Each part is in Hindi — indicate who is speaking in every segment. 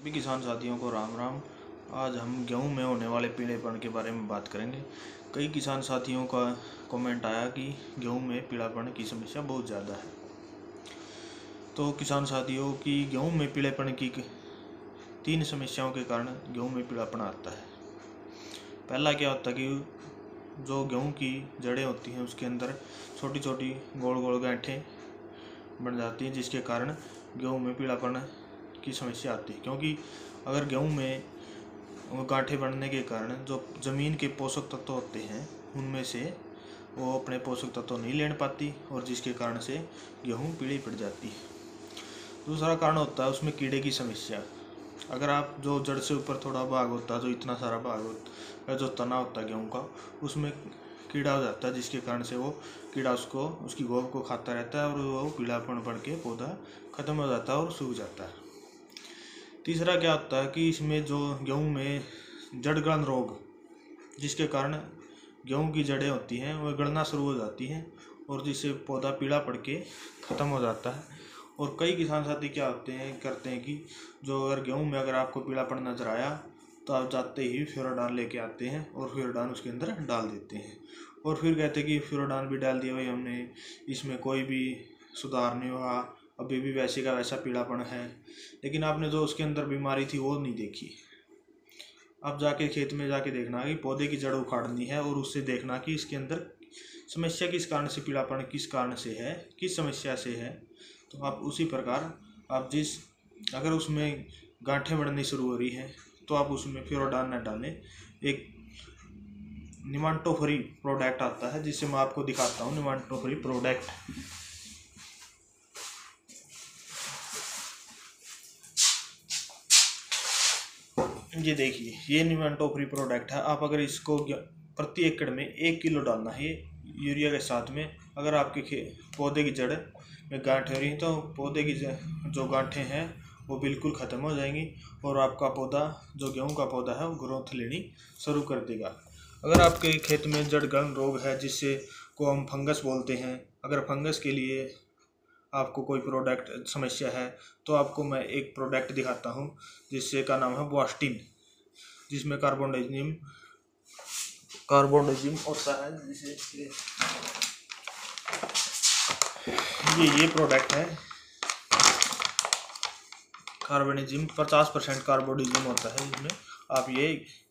Speaker 1: सभी किसान साथियों को राम राम। आज हम गेहूं में होने वाले पीलेपन के बारे में बात करेंगे। कई किसान साथियों का कमेंट आया कि गेहूं में पीलापन की समस्या बहुत ज़्यादा है। तो किसान साथियों की गेहूं में पीलेपन की 3 समस्याओं के कारण गेहूं में पीलापन आता है। पहला क्या होता है कि जो गेहूं की जड़ें होती हैं उसके अंदर छोटी छोटी गोल गोल गांठें बन जाती हैं, जिसके कारण गेहूं में पीलापन की समस्या आती है। क्योंकि अगर गेहूं में गांठें बनने के कारण जो ज़मीन के पोषक तत्व होते हैं उनमें से वो अपने पोषक तत्व नहीं ले पाती और जिसके कारण से गेहूं पीली पड़ जाती है। दूसरा कारण होता है उसमें कीड़े की समस्या। अगर आप जो जड़ से ऊपर थोड़ा भाग होता है, जो इतना सारा भाग होता है, जो तना होता है गेहूं का, उसमें कीड़ा हो जाता है, जिसके कारण से वो कीड़ा उसकी गोब को खाता रहता है और वो पीलापन बढ़ के पौधा खत्म हो जाता है और सूख जाता है। तीसरा क्या होता है कि इसमें जो गेहूं में जड़गलन रोग, जिसके कारण गेहूं की जड़ें होती हैं वह गलना शुरू हो जाती हैं और जिससे पौधा पीला पड़ के ख़त्म हो जाता है। और कई किसान साथी क्या करते हैं कि जो अगर गेहूं में अगर आपको पीलापन नजर आया तो आप जाते ही फ्यूराडान लेके आते हैं और फ्यूराडान उसके अंदर डाल देते हैं और फिर कहते हैं कि फ्यूराडान भी डाल दिया भाई हमने, इसमें कोई भी सुधार नहीं हुआ, अभी भी वैसे का वैसा पीलापन है। लेकिन आपने जो उसके अंदर बीमारी थी वो नहीं देखी। अब जाके खेत में जाके देखना कि पौधे की जड़ उखाड़नी है और उससे देखना कि इसके अंदर समस्या किस कारण से, पीलापन किस कारण से है, किस समस्या से है। तो आप उसी प्रकार आप अगर उसमें गांठें बढ़नी शुरू हो रही हैं तो आप उसमें फ्यूराडान न डालें। एक निमाटो फ्री प्रोडक्ट आता है जिससे मैं आपको दिखाता हूँ। निमाटो फ्री प्रोडक्ट ये देखिए, ये निमाटो फ्री प्रोडक्ट है। आप अगर इसको प्रति एकड़ में 1 किलो डालना है यूरिया के साथ में। अगर आपके पौधे की जड़ में गांठ हो रही है तो पौधे की जो गांठें हैं वो बिल्कुल ख़त्म हो जाएंगी और आपका पौधा, जो गेहूं का पौधा है, वो ग्रोथ लेनी शुरू कर देगा। अगर आपके खेत में जड़गलन रोग है जिससे को हम फंगस बोलते हैं, अगर फंगस के लिए आपको कोई प्रोडक्ट समस्या है तो आपको मैं एक प्रोडक्ट दिखाता हूँ जिससे का नाम है बोस्टिन, जिसमें कार्बोनिजिम होता है। जिसे ये प्रोडक्ट है कार्बोनिजिम, 50% कार्बोनिजिम होता है इसमें। आप ये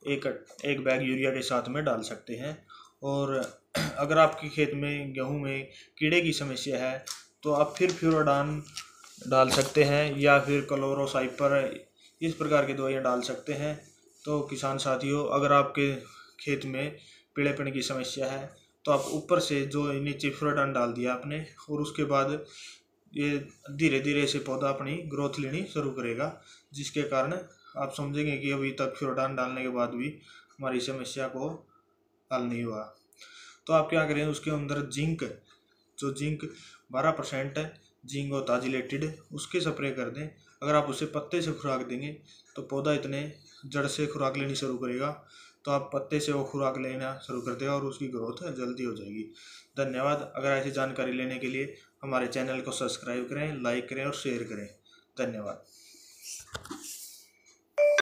Speaker 1: एक बैग यूरिया के साथ में डाल सकते हैं। और अगर आपके खेत में गेहूं में कीड़े की समस्या है तो आप फिर फ्यूराडान डाल सकते हैं या फिर क्लोरोसाइपर, इस प्रकार की दवाइयाँ डाल सकते हैं। तो किसान साथियों, अगर आपके खेत में पीलेपन की समस्या है तो आप ऊपर से जो नीचे फ्यूराडान डाल दिया आपने और उसके बाद ये धीरे धीरे से पौधा अपनी ग्रोथ लेनी शुरू करेगा, जिसके कारण आप समझेंगे कि अभी तक फ्यूराडान डालने के बाद भी हमारी समस्या को हल नहीं हुआ। तो आप क्या करें, उसके अंदर जिंक 12% जिंक होता है जिलेटेड, उसके स्प्रे कर दें। अगर आप उसे पत्ते से खुराक देंगे तो पौधा इतने जड़ से खुराक लेनी शुरू करेगा, तो आप पत्ते से वो खुराक लेना शुरू कर देगा और उसकी ग्रोथ जल्दी हो जाएगी। धन्यवाद। अगर ऐसी जानकारी लेने के लिए हमारे चैनल को सब्सक्राइब करें, लाइक करें और शेयर करें। धन्यवाद।